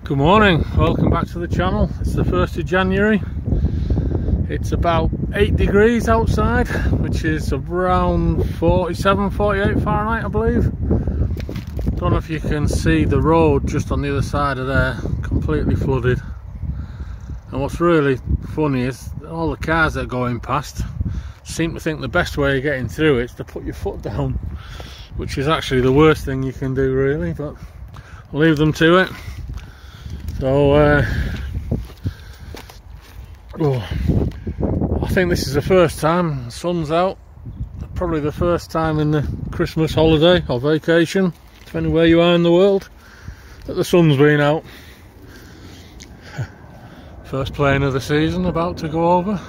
Good morning, welcome back to the channel. It's the 1st of January. It's about 8 degrees outside, which is around 47, 48 Fahrenheit, I believe. Don't know if you can see the road just on the other side of there, completely flooded. And what's really funny is all the cars that are going past seem to think the best way of getting through it is to put your foot down, which is actually the worst thing you can do, really, but I'll leave them to it. So I think this is the first time the sun's out, probably the first time in the Christmas holiday or vacation, depending where you are in the world, that the sun's been out. First plane of the season about to go over.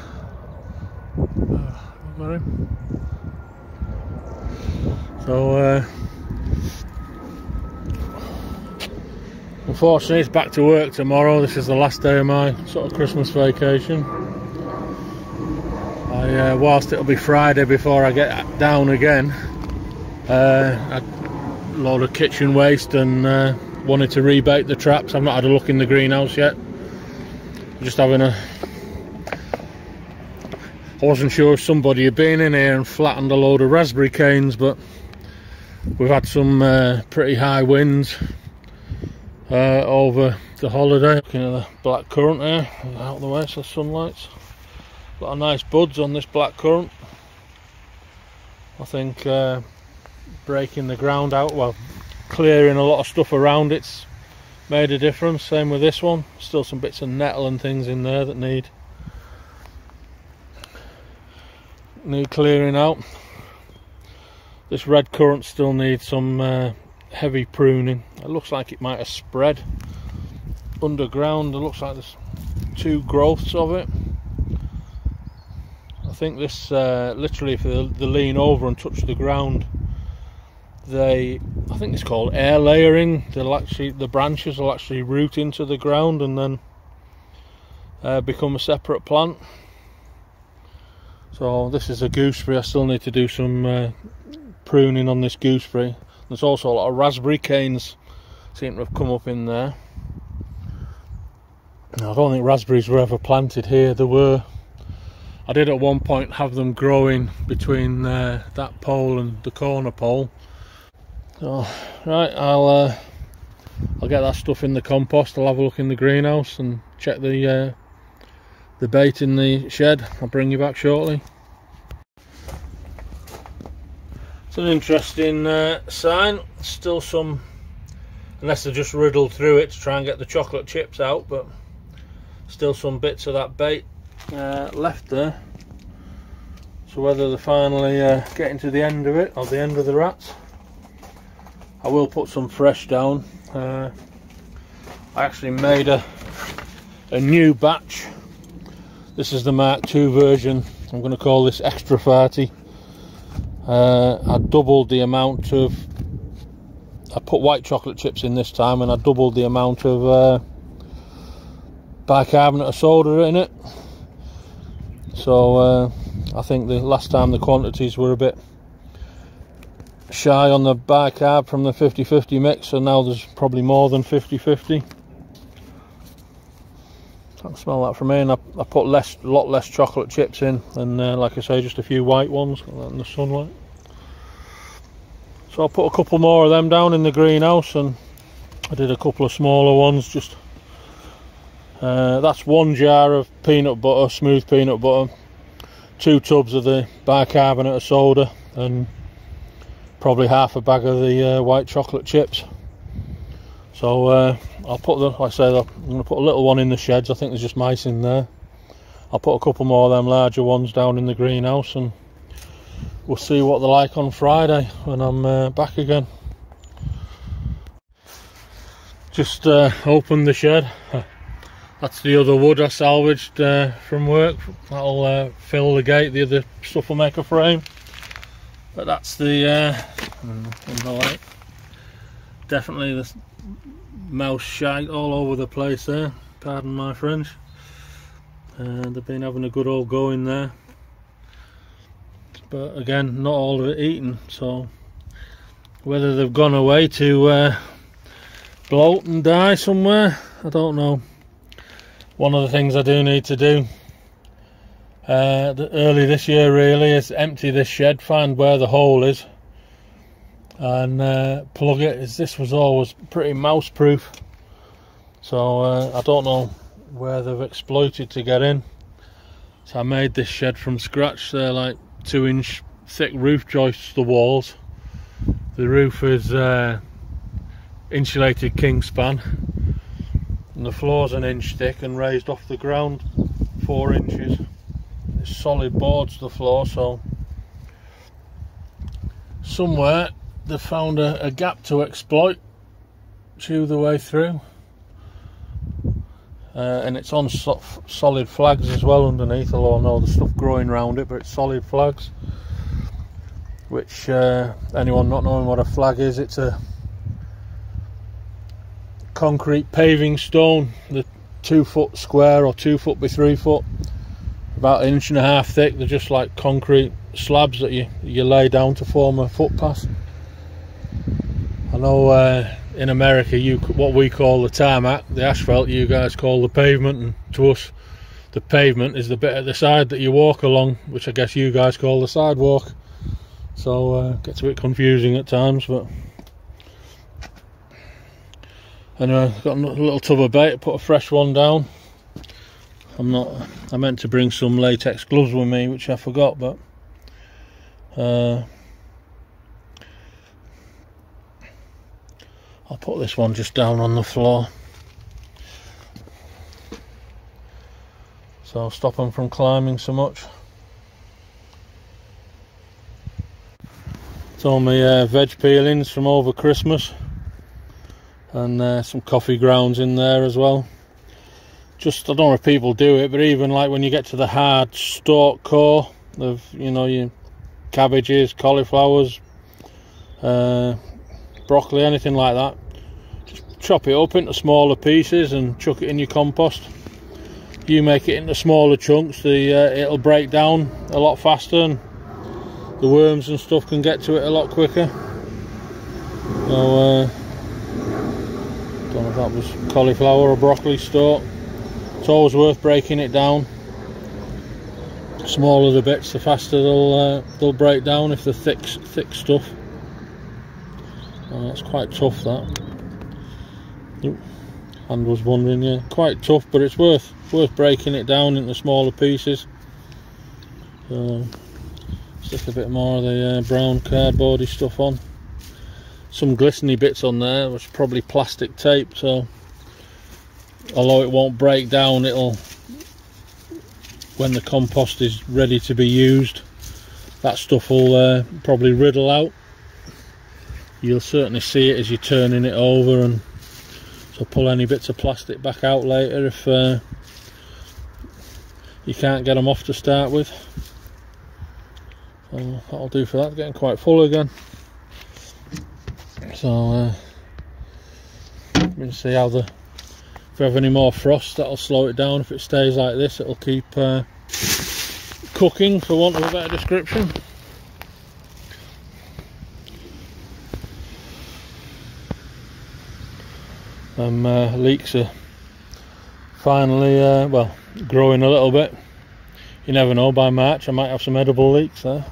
So unfortunately it's back to work tomorrow. This is the last day of my sort of Christmas vacation. Whilst it'll be Friday before I get down again, a load of kitchen waste and wanted to rebait the traps. I've not had a look in the greenhouse yet. Just having I wasn't sure if somebody had been in here and flattened a load of raspberry canes, but we've had some pretty high winds over the holiday. Looking at the black currant here, out of the way so the sunlight's got a nice buds on this black currant. I think breaking the ground out, well, clearing a lot of stuff around it's made a difference. Same with this one, still some bits of nettle and things in there that need clearing out. This red currant still needs some heavy pruning. It looks like it might have spread underground. It looks like there's two growths of it. I think this literally, if they lean over and touch the ground, I think it's called air layering. The branches will actually root into the ground and then become a separate plant. So this is a gooseberry. I still need to do some pruning on this gooseberry. There's also a lot of raspberry canes seem to have come up in there. Now, I don't think raspberries were ever planted here. I did at one point have them growing between that pole and the corner pole. So right, I'll get that stuff in the compost. I'll have a look in the greenhouse and check the bait in the shed. I'll bring you back shortly. It's an interesting sign. Still some, unless they just riddled through it to try and get the chocolate chips out, but still some bits of that bait left there. So whether they're finally getting to the end of it or the end of the rats, I will put some fresh down. I actually made a new batch. This is the Mark II version. I'm going to call this extra farty. I doubled the amount of, I put white chocolate chips in this time, and I doubled the amount of bicarbonate of soda in it. So I think the last time the quantities were a bit shy on the bicarb from the 50-50 mix, so now there's probably more than 50-50. I can smell that from here, and I put a lot less chocolate chips in, and like I say, just a few white ones in the sunlight. So I'll put a couple more of them down in the greenhouse, and I did a couple of smaller ones. Just that's 1 jar of peanut butter, smooth peanut butter, 2 tubs of the bicarbonate of soda, and probably half a bag of the white chocolate chips. So I'll put I'm going to put a little one in the sheds. I think there's just mice in there. I'll put a couple more of them larger ones down in the greenhouse, and we'll see what they're like on Friday when I'm back again. Just opened the shed. That's the other wood I salvaged from work. That'll fill the gate. The other stuff will make a frame. But that's the light. Definitely the mouse shite all over the place there. Pardon my French. They've been having a good old go in there. But again, not all of it eaten. So whether they've gone away to bloat and die somewhere, I don't know. One of the things I do need to do early this year really is empty this shed, find where the hole is, and plug it. This was always pretty mouse proof, so I don't know where they've exploited to get in. So I made this shed from scratch. They're like 2-inch thick roof joists, the walls. The roof is insulated kingspan, and the floor's 1 inch thick and raised off the ground 4 inches. It's solid boards, the floor, so somewhere they've found a gap to exploit, chew the way through, and it's on solid flags as well underneath, although I know there's stuff growing around it, but it's solid flags, which anyone not knowing what a flag is, it's a concrete paving stone, the 2 foot square or 2 foot by 3 foot, about 1.5 inches thick. They're just like concrete slabs that you lay down to form a footpath. I know in America what we call the tarmac, the asphalt, you guys call the pavement, and to us the pavement is the bit at the side that you walk along, which I guess you guys call the sidewalk. So it gets a bit confusing at times, but anyway, I've got a little tub of bait, put a fresh one down. I meant to bring some latex gloves with me, which I forgot, but I'll put this one just down on the floor, so I'll stop them from climbing so much. It's all my veg peelings from over Christmas, and some coffee grounds in there as well. Just, I don't know if people do it, but even like when you get to the hard stalk core of, you know, your cabbages, cauliflowers, broccoli, anything like that, just chop it up into smaller pieces and chuck it in your compost. You make it into smaller chunks, it'll break down a lot faster, and the worms and stuff can get to it a lot quicker. So don't know if that was cauliflower or broccoli stalk. It's always worth breaking it down. The smaller the bits, the faster they'll break down if they're thick stuff. That's quite tough, that. Oop, hand was wandering, yeah. Quite tough, but it's worth breaking it down into smaller pieces. Stick a bit more of the brown cardboardy stuff on. Some glistening bits on there, which is probably plastic tape, so although it won't break down, when the compost is ready to be used, that stuff will probably riddle out. You'll certainly see it as you're turning it over, and so pull any bits of plastic back out later if you can't get them off to start with. So that'll do for that. It's getting quite full again. So we'll see how if we have any more frost, that'll slow it down. If it stays like this, it'll keep cooking, for want of a better description. Leeks are finally well, growing a little bit. You never know, by March I might have some edible leeks there.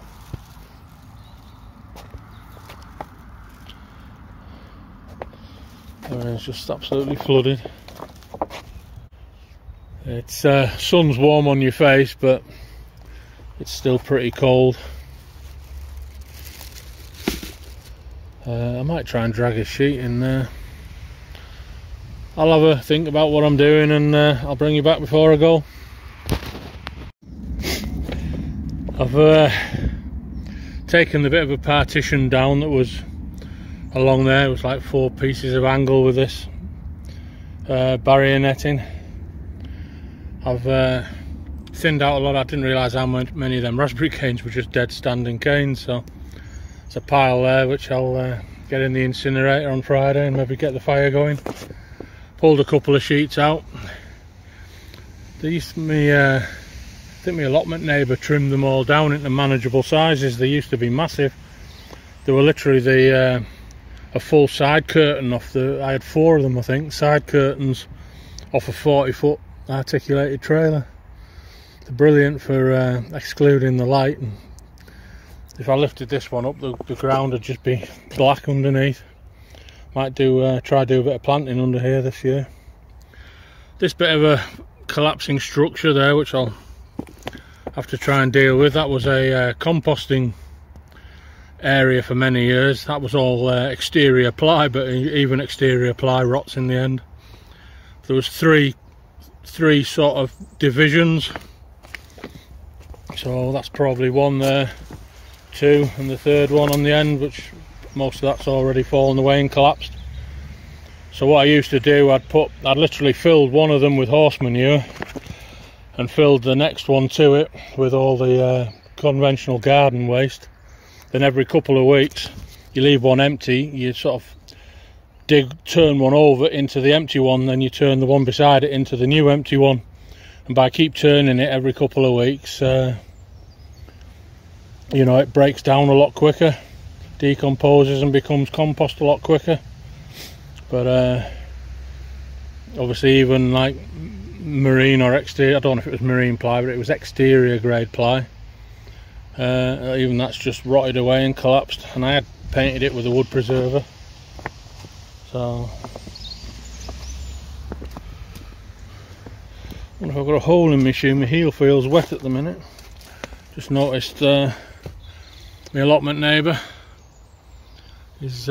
It's just absolutely flooded. It's sun's warm on your face, but it's still pretty cold. I might try and drag a sheet in there. I'll have a think about what I'm doing, and I'll bring you back before I go. I've taken the bit of a partition down that was along there. It was like 4 pieces of angle with this barrier netting. I've thinned out a lot. I didn't realise how many of them raspberry canes were just dead standing canes, so it's a pile there which I'll get in the incinerator on Friday and maybe get the fire going. Pulled a couple of sheets out. They used to be, I think my allotment neighbour trimmed them all down into manageable sizes. They used to be massive. They were literally a full side curtain off I had 4 of them, I think, side curtains off a 40-foot articulated trailer. They're brilliant for excluding the light, and if I lifted this one up, the ground would just be black underneath. Might try do a bit of planting under here this year. This bit of a collapsing structure there, which I'll have to try and deal with, that was a composting area for many years. That was all exterior ply, but even exterior ply rots in the end. There was three sort of divisions, so that's probably one there, two, and the third one on the end, which most of that's already fallen away and collapsed. So what I used to do, I'd literally filled one of them with horse manure and filled the next one to it with all the conventional garden waste. Then every couple of weeks you leave one empty, you sort of turn one over into the empty one, then you turn the one beside it into the new empty one, and by keep turning it every couple of weeks, you know, it breaks down a lot quicker, decomposes and becomes compost a lot quicker. But obviously even like marine or exterior, I don't know if it was marine ply, but it was exterior grade ply, even that's just rotted away and collapsed, and I had painted it with a wood preserver. So I wonder if I've got a hole in my shoe. My heel feels wet at the minute. Just noticed my allotment neighbour is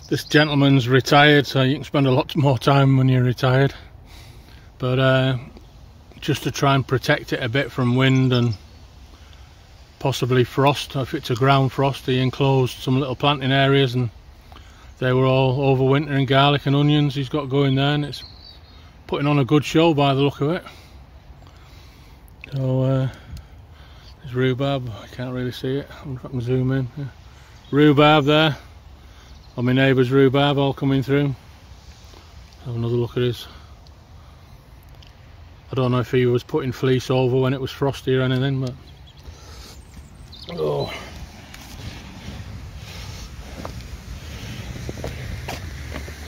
this gentleman's retired, so you can spend a lot more time when you're retired, but just to try and protect it a bit from wind and possibly frost. If it's a ground frost, he enclosed some little planting areas, and they were all overwintering garlic and onions he's got going there, and it's putting on a good show by the look of it. So there's rhubarb, I can't really see it, I wonder if I can zoom in. Yeah. Rhubarb there, on my neighbour's rhubarb all coming through. Have another look at his. I don't know if he was putting fleece over when it was frosty or anything, but oh.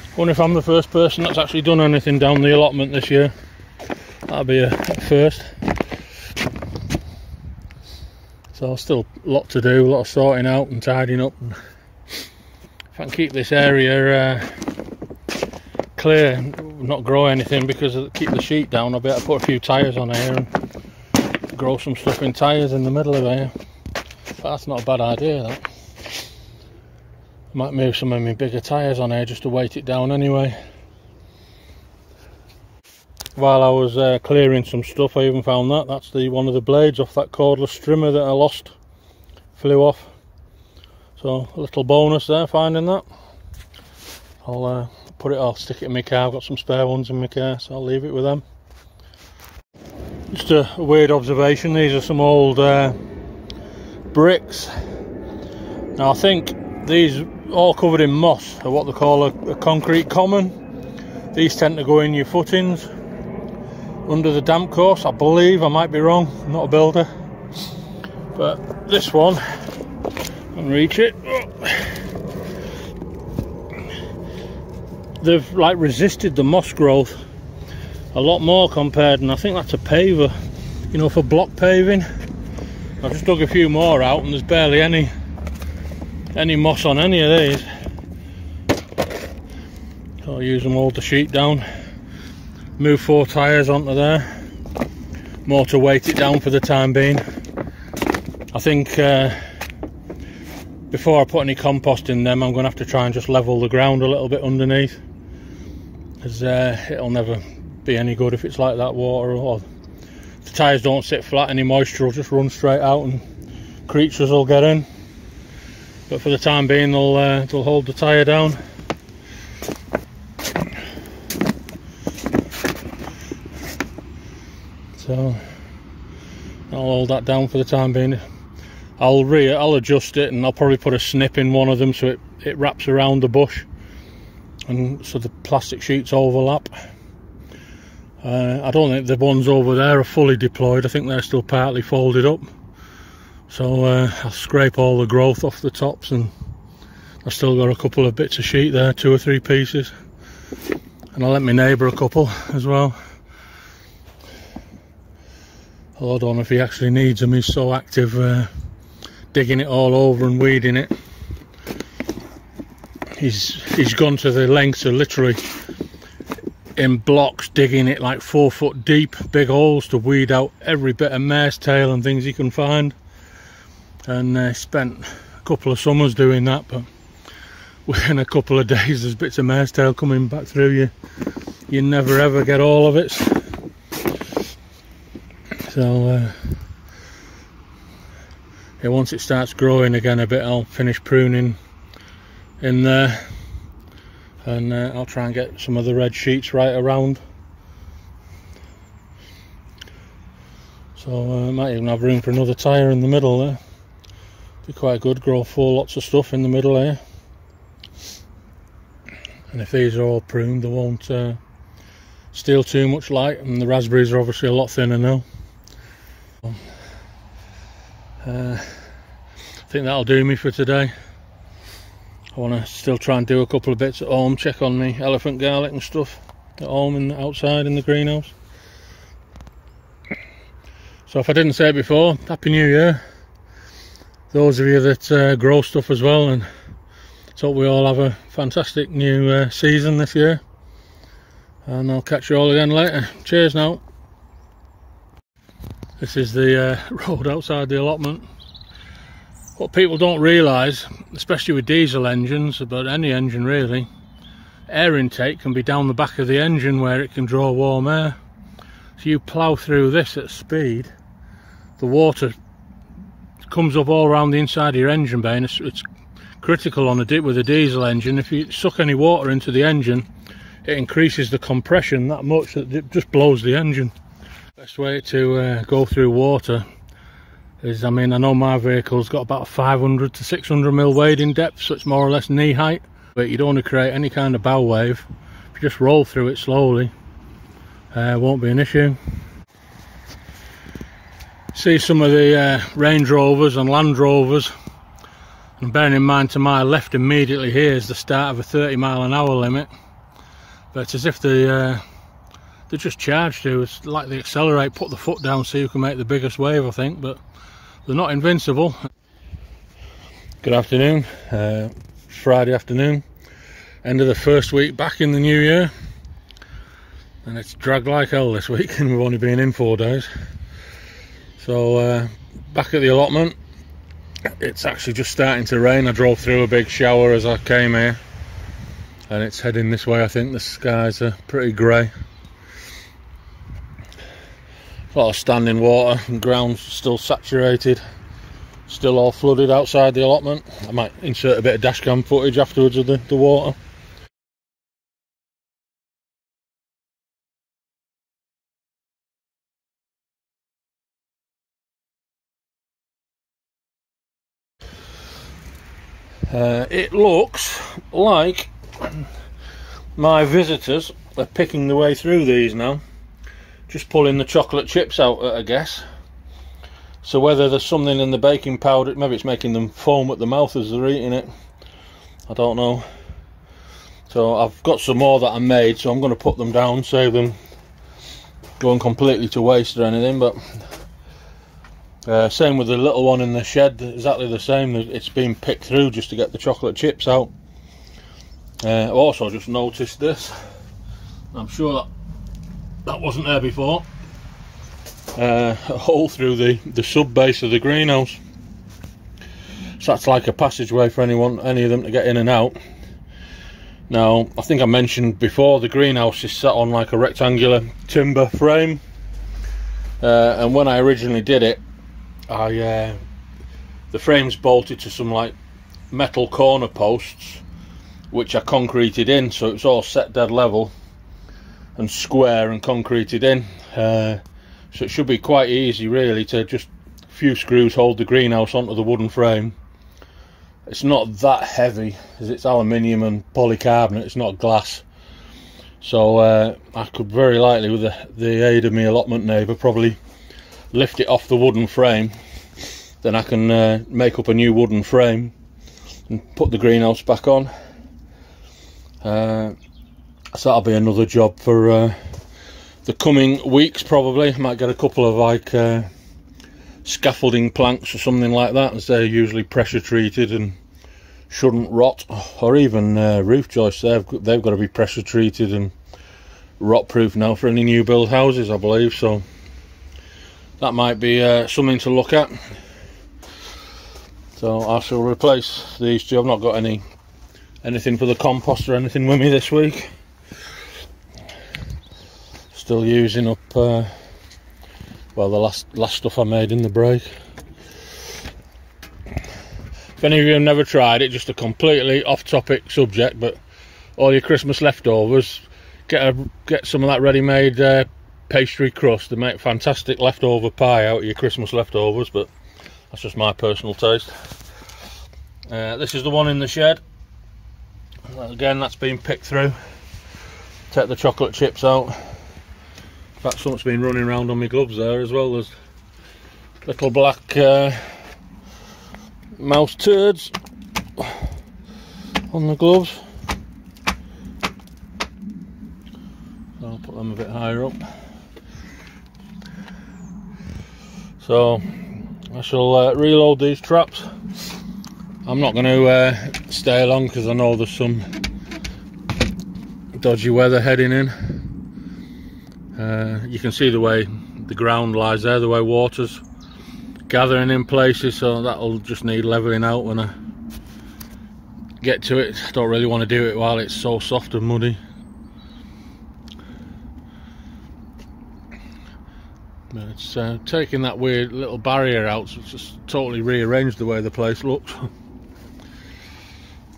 I wonder if I'm the first person that's actually done anything down the allotment this year. That'll be a first. So still a lot to do, a lot of sorting out and tidying up. And if I can keep this area clear, not grow anything, because of keep the sheet down, I'll be able to put a few tyres on here and grow some stuff in tyres in the middle of here. But that's not a bad idea, that. I might move some of my bigger tyres on here just to weight it down anyway. While I was clearing some stuff, I even found that. That's one of the blades off that cordless trimmer that I lost. Flew off. So a little bonus there, finding that. I'll stick it in my car. I've got some spare ones in my car, so I'll leave it with them. Just a weird observation, these are some old bricks. Now I think these all covered in moss are what they call a concrete common. These tend to go in your footings under the damp course, I believe. I might be wrong, I'm not a builder. But this one, I can reach it. They've like resisted the moss growth a lot more compared, and I think that's a paver, you know, for block paving. I've just dug a few more out and there's barely any moss on any of these. So I'll use them, hold the sheet down, move 4 tyres onto there, more to weight it down for the time being. I think before I put any compost in them, I'm going to have to try and just level the ground a little bit underneath, because it'll never be any good if it's like that water, or if the tyres don't sit flat, any moisture will just run straight out and creatures will get in. But for the time being, they'll hold the tyre down. So I'll hold that down for the time being. I'll adjust it, and I'll probably put a snip in one of them so it wraps around the bush, and so the plastic sheets overlap. I don't think the ones over there are fully deployed. I think they're still partly folded up. So I'll scrape all the growth off the tops, and I've still got a couple of bits of sheet there, 2 or 3 pieces. and I lent my neighbour a couple as well. Although I don't know if he actually needs them, he's so active digging it all over and weeding it. He's gone to the lengths of literally in blocks digging it like 4 foot deep, big holes to weed out every bit of mare's tail and things he can find. And spent a couple of summers doing that, but within a couple of days there's bits of mare's tail coming back through you. You never ever get all of it. So yeah, once it starts growing again a bit, I'll finish pruning in there, and I'll try and get some of the red sheets right around. So I might even have room for another tyre in the middle there. Be quite good, grow 4 lots of stuff in the middle here. And if these are all pruned, they won't steal too much light, and the raspberries are obviously a lot thinner now. I think that'll do me for today. I want to still try and do a couple of bits at home, check on the elephant garlic and stuff at home and outside in the greenhouse. So if I didn't say it before, Happy New Year. Those of you that grow stuff as well, and so hope we all have a fantastic new season this year. And I'll catch you all again later. Cheers now. This is the road outside the allotment. What people don't realise, especially with diesel engines, but any engine really, air intake can be down the back of the engine where it can draw warm air. So you plough through this at speed, the water comes up all around the inside of your engine bay, and it's critical on with a diesel engine. If you suck any water into the engine, it increases the compression that much that it just blows the engine. Best way to go through water is, I mean, I know my vehicle's got about 500 to 600 mil wading depth, so it's more or less knee height, but you don't want to create any kind of bow wave. If you just roll through it slowly, won't be an issue. See some of the Range Rovers and Land Rovers, and bearing in mind to my left immediately here is the start of a 30-mile-an-hour limit, but it's as if they're just charged to. It's like they accelerate, put the foot down, see who can make the biggest wave, I think, but they're not invincible. Good afternoon, Friday afternoon, end of the first week back in the new year, and it's dragged like hell this week, and we've only been in 4 days. So back at the allotment, it's actually just starting to rain. I drove through a big shower as I came here, and it's heading this way. I think the skies are pretty grey. A lot of standing water, and ground's still saturated, still all flooded outside the allotment. I might insert a bit of dashcam footage afterwards of the water. It looks like my visitors are picking the way through these now, just pulling the chocolate chips out at a guess. So whether there's something in the baking powder, maybe it's making them foam at the mouth as they're eating it, I don't know. So I've got some more that I made, so I'm going to put them down, save them going completely to waste or anything. But same with the little one in the shed, exactly the same. It's been picked through just to get the chocolate chips out. I've also just noticed this, I'm sure that wasn't there before, a hole through the sub base of the greenhouse. So that's like a passageway for any of them to get in and out. Now, I think I mentioned before, the greenhouse is set on like a rectangular timber frame, and when I originally did it, the frame's bolted to some like metal corner posts which I concreted in, so it's all set dead level and square and concreted in, so it should be quite easy really to just a few screws hold the greenhouse onto the wooden frame. It's not that heavy as it's aluminium and polycarbonate, it's not glass, so I could very likely, with the aid of my allotment neighbour, probably lift it off the wooden frame. Then I can make up a new wooden frame and put the greenhouse back on. So that'll be another job for the coming weeks probably. I might get a couple of like scaffolding planks or something like that, as they're usually pressure treated and shouldn't rot, or even roof joists. They've got to be pressure treated and rot proof now for any new build houses, I believe. So that might be something to look at. So I shall replace these two. I've not got anything for the compost or anything with me this week. Still using up well, the last stuff I made in the break. If any of you have never tried it, just a completely off-topic subject, but all your Christmas leftovers, get some of that ready-made pastry crust to make fantastic leftover pie out of your Christmas leftovers, but that's just my personal taste. This is the one in the shed. Again, that's been picked through. Take the chocolate chips out. In fact, something's been running around on my gloves there as well. There's little black mouse turds on the gloves. So I'll put them a bit higher up. So I shall reload these traps. I'm not going to stay long because I know there's some dodgy weather heading in. You can see the way the ground lies there, the way water's gathering in places, so that'll just need levelling out when I get to it. I don't really want to do it while it's so soft and muddy. But it's taking that weird little barrier out, so it's just totally rearranged the way the place looks.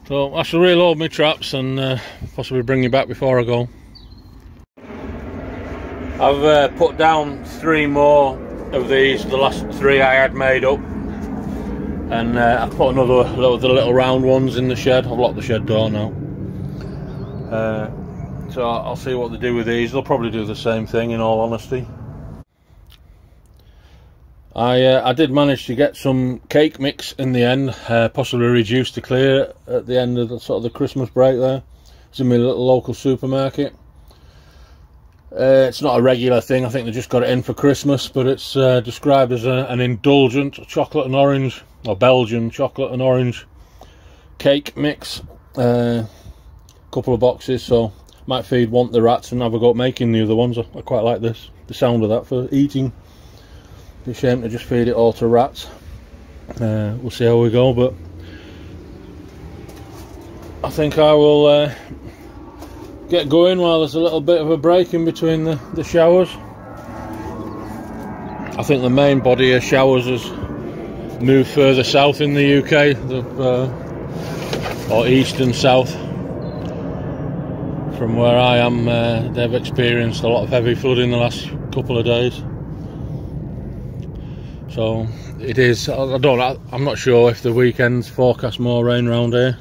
So I shall reload my traps and possibly bring you back before I go. I've put down 3 more of these, the last 3 I had made up, and I've put the little round ones in the shed. I've locked the shed door now, so I'll see what they do with these. They'll probably do the same thing, in all honesty. I did manage to get some cake mix in the end, possibly reduced to clear at the end of the Christmas break there. It's in my little local supermarket. It's not a regular thing, I think they just got it in for Christmas, but it's described as an indulgent chocolate and orange, or Belgian chocolate and orange cake mix. Couple of boxes, so might feed one the rats and have a go at making the other ones. I quite like the sound of that for eating. Be a shame to just feed it all to rats. We'll see how we go, but I think I will get going while there's a little bit of a break in between the showers. I think the main body of showers has moved further south in the UK, or east and south. From where I am, they've experienced a lot of heavy flooding the last couple of days. So it is. I'm not sure if the weekend's forecast more rain around here,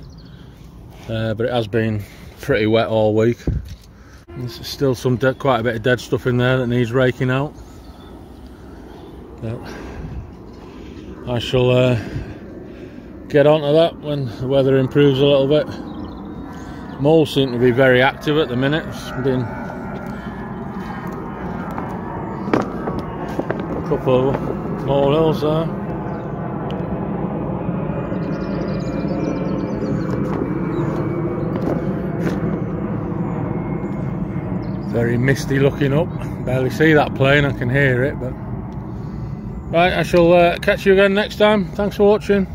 but it has been pretty wet all week. There's still quite a bit of dead stuff in there that needs raking out. But I shall get onto that when the weather improves a little bit. Moles seem to be very active at the minute. It's been a couple of mole hills there. Very misty looking up. Barely see that plane, I can hear it. But right, I shall catch you again next time. Thanks for watching.